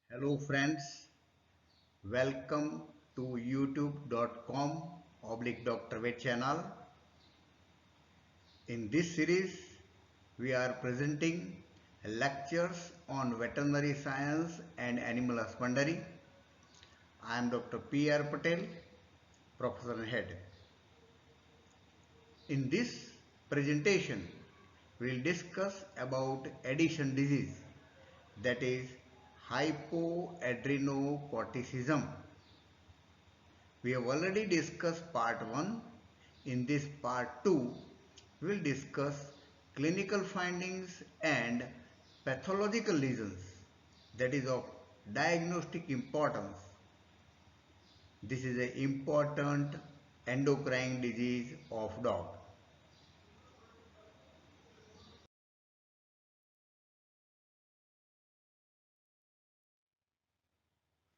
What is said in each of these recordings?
Hello friends, welcome to youtube.com Dr. Vet channel. In this series, we are presenting lectures on veterinary science and animal husbandry. I am Dr. P.R. Patel, Professor and Head. In this presentation, we will discuss about Addison disease, that is hypoadrenocorticism. We have already discussed part 1. In this part 2, we will discuss clinical findings and pathological lesions, that is of diagnostic importance. This is an important endocrine disease of dog.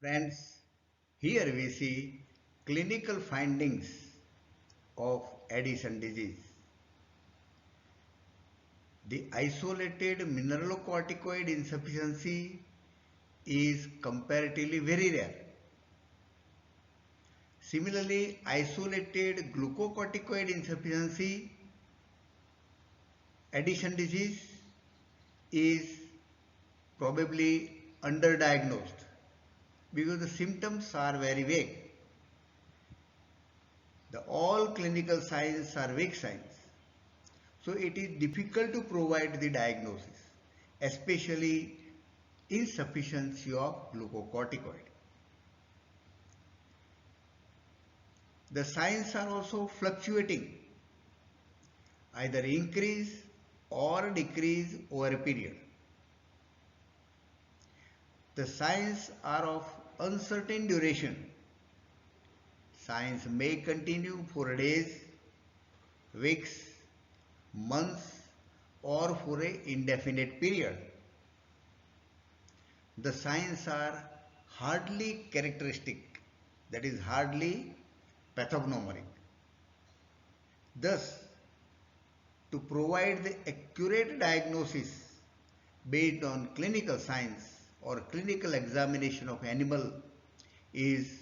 Friends, here we see clinical findings of Addison disease. The isolated mineralocorticoid insufficiency is comparatively very rare. Similarly, isolated glucocorticoid insufficiency Addison disease is probably underdiagnosed because the symptoms are very vague. All clinical signs are vague signs. So it is difficult to provide the diagnosis, especially insufficiency of glucocorticoid. The signs are also fluctuating, either increase or decrease over a period. The signs are of uncertain duration. Signs may continue for days, weeks, months, or for an indefinite period. The signs are hardly characteristic, that is hardly pathognomonic. Thus, to provide the accurate diagnosis based on clinical science or clinical examination of animal is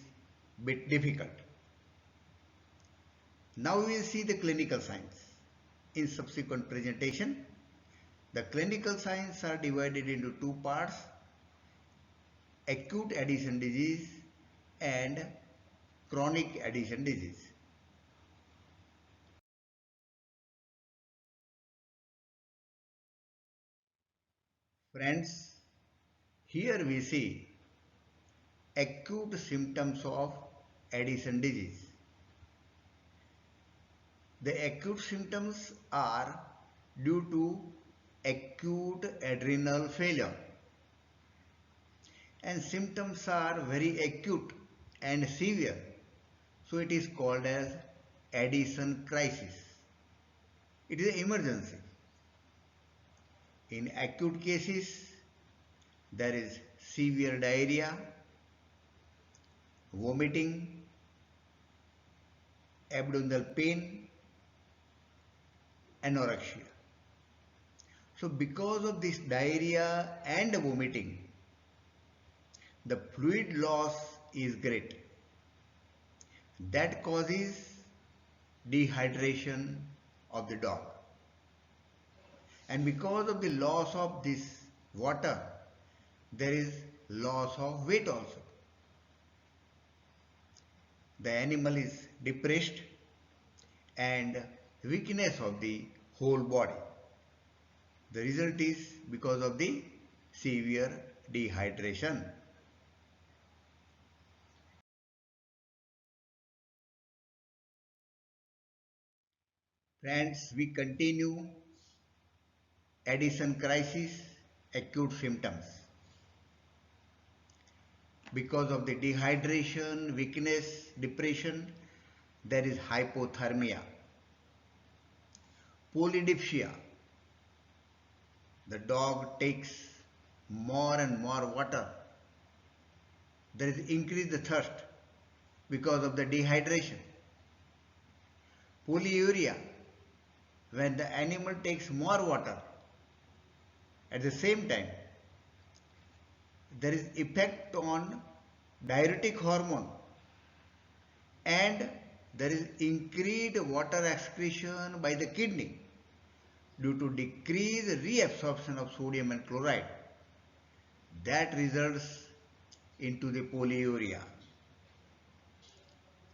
a bit difficult. Now we will see the clinical signs. In subsequent presentation, the clinical signs are divided into two parts: acute Addison disease and chronic Addison disease. Friends, here we see acute symptoms of Addison disease. The acute symptoms are due to acute adrenal failure, and symptoms are very acute and severe, so it is called as Addison crisis. It is an emergency. In acute cases, there is severe diarrhea, vomiting, abdominal pain, anorexia. So because of this diarrhea and vomiting, the fluid loss is great. That causes dehydration of the dog. And because of the loss of this water, there is loss of weight also. The animal is depressed and weakness of the whole body. The result is because of the severe dehydration. Friends, we continue Addison crisis acute symptoms. Because of the dehydration, weakness, depression, there is hypothermia. Polydipsia. The dog takes more and more water. There is increased thirst because of the dehydration. Polyuria. When the animal takes more water, at the same time, there is effect on diuretic hormone, and there is increased water excretion by the kidney due to decreased reabsorption of sodium and chloride. That results into the polyuria.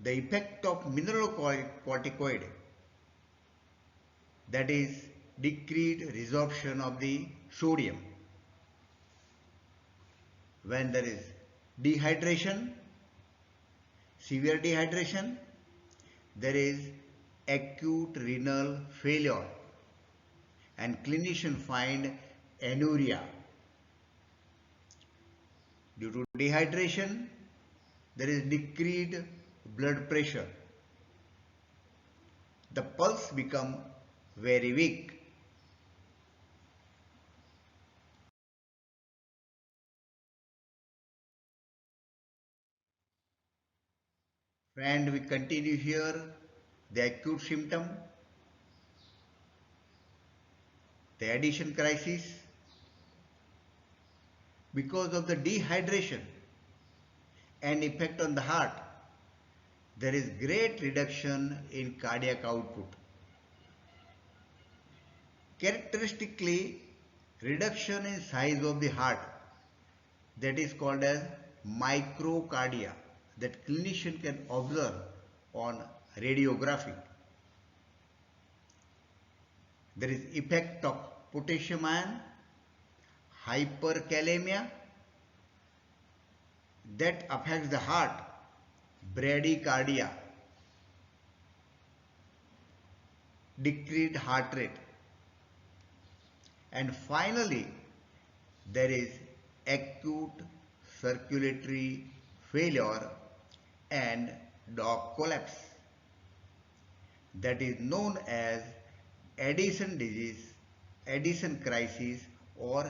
The effect of mineralocorticoid, that is decreased resorption of the sodium. When there is dehydration, severe dehydration, there is acute renal failure and clinician find anuria. Due to dehydration, there is decreased blood pressure. The pulse become very weak. And we continue here the acute symptom, the addition crisis. Because of the dehydration and effect on the heart, there is great reduction in cardiac output. Characteristically, reduction in size of the heart, that is called as microcardia, that clinician can observe on radiography. There is effect of potassium ion, hyperkalemia, that affects the heart, bradycardia, decreased heart rate, and finally there is acute circulatory failure and dog collapse, that is known as Addison disease, Addison crisis, or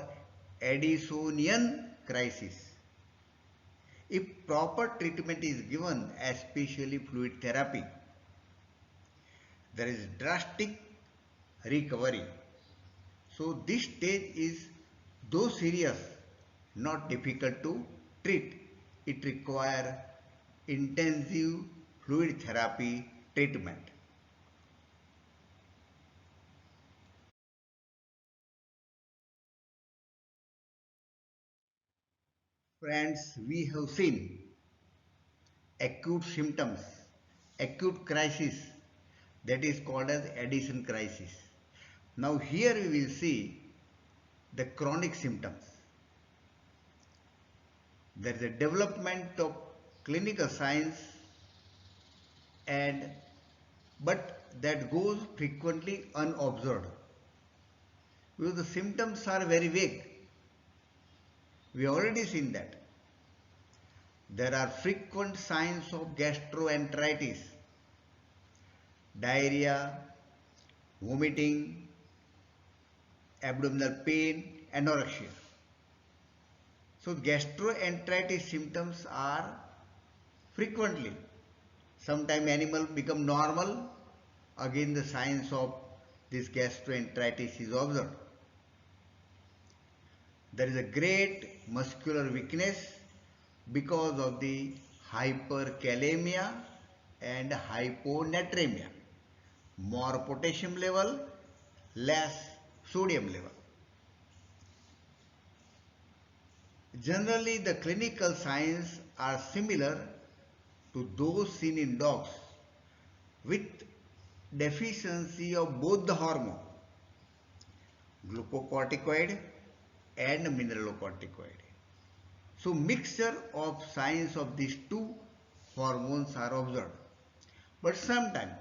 Addisonian crisis. If proper treatment is given, especially fluid therapy, there is drastic recovery. So this stage is though serious, not difficult to treat. It requires intensive fluid therapy treatment. Friends, we have seen acute symptoms, acute crisis, that is called as Addison crisis. Now here we will see the chronic symptoms. There is a development of clinical signs, and but that goes frequently unobserved because the symptoms are very vague. We have already seen that. There are frequent signs of gastroenteritis, diarrhea, vomiting, abdominal pain, anorexia. So gastroenteritis symptoms are frequently. Sometimes animal become normal, again the signs of this gastroenteritis is observed. There is a great muscular weakness because of the hyperkalemia and hyponatremia. More potassium level, less sodium level. Generally, the clinical signs are similar to those seen in dogs with deficiency of both the hormone, glucocorticoid and mineralocorticoid. So mixture of signs of these two hormones are observed. But sometimes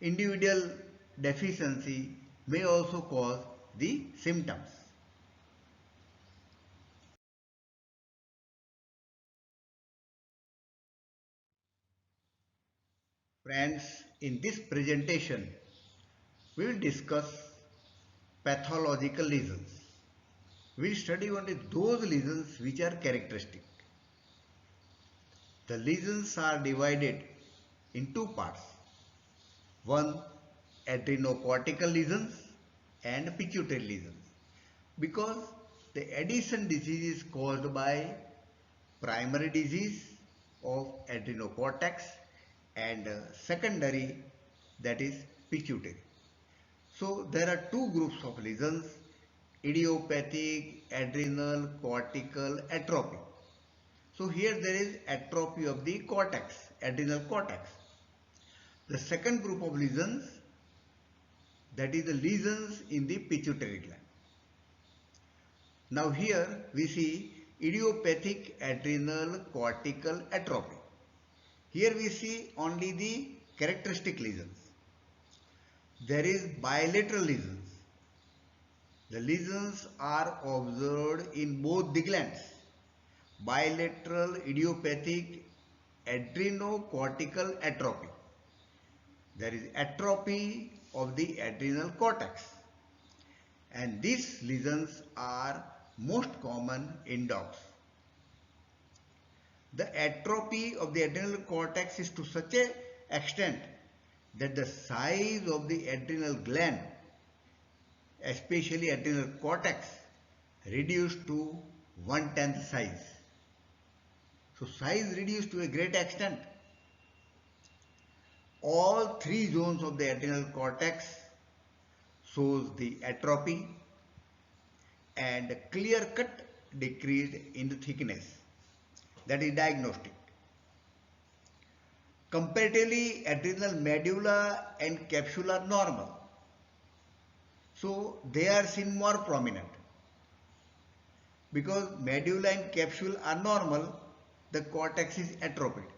individual deficiency may also cause the symptoms. Friends, in this presentation, we will discuss pathological lesions. We will study only those lesions which are characteristic. The lesions are divided in two parts. One, adrenocortical lesions and pituitary lesions. Because the The Addison disease is caused by primary disease of adrenocortex and secondary, that is pituitary. So there are two groups of lesions: idiopathic adrenal cortical atrophy. So here there is atrophy of the cortex, adrenal cortex. The second group of lesions, that is the lesions in the pituitary gland. Now here we see idiopathic adrenal cortical atrophy. Here we see only the characteristic lesions. There is bilateral lesions. The lesions are observed in both the glands. Bilateral idiopathic adrenocortical atrophy. There is atrophy of the adrenal cortex, and these lesions are most common in dogs. The atrophy of the adrenal cortex is to such an extent that the size of the adrenal gland, especially adrenal cortex, reduced to 1/10 size. So size reduced to a great extent. All three zones of the adrenal cortex shows the atrophy and clear-cut decrease in the thickness. That is diagnostic. Comparatively, adrenal medulla and capsule are normal. So they are seen more prominent. Because medulla and capsule are normal, the cortex is atrophied,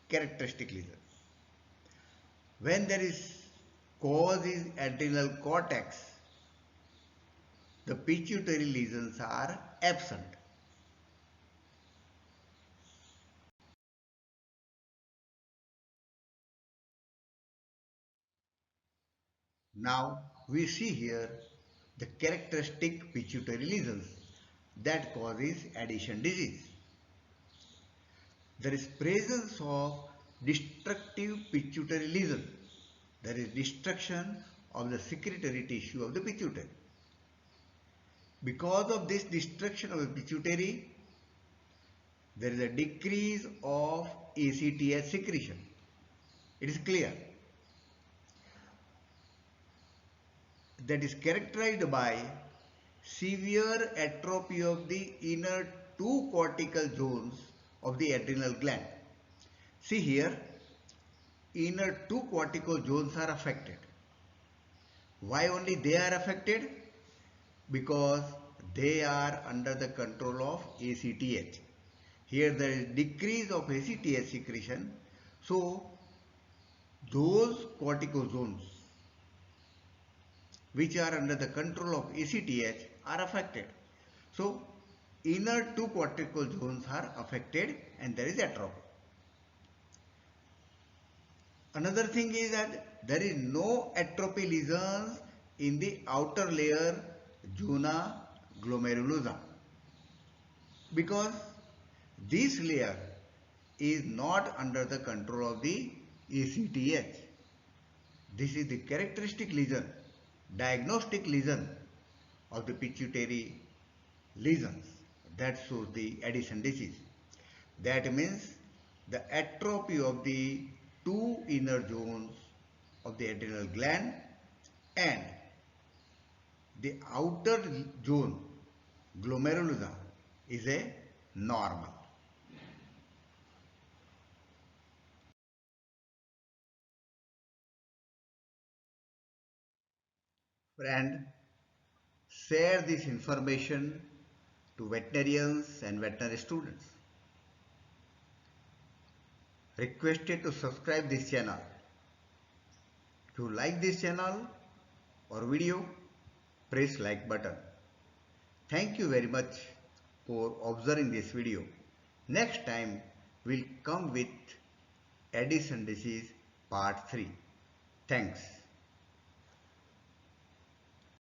characteristic lesion. When there is cause is adrenal cortex, the pituitary lesions are absent. Now we see here the characteristic pituitary lesions that causes Addison disease. There is presence of destructive pituitary lesion. There is destruction of the secretory tissue of the pituitary. Because of this destruction of the pituitary, there is a decrease of ACTH secretion. It is clear. That is characterized by severe atrophy of the inner two cortical zones of the adrenal gland. See here, inner two cortical zones are affected. Why only they are affected? Because they are under the control of ACTH. Here there is decrease of ACTH secretion. So those cortical zones which are under the control of ACTH are affected. So inner two cortical zones are affected and there is atrophy. Another thing is that there is no atrophy lesions in the outer layer zona glomerulosa, because this layer is not under the control of the ACTH. This is the characteristic lesion, diagnostic lesion of the pituitary lesions that shows the Addison disease. That means the atrophy of the two inner zones of the adrenal gland and the outer zone glomerulosa is a normal. Friend, share this information to veterinarians and veterinary students. Requested to subscribe this channel. If you like this channel or video, press like button. Thank you very much for observing this video. Next time we'll come with Addison disease part 3. Thanks.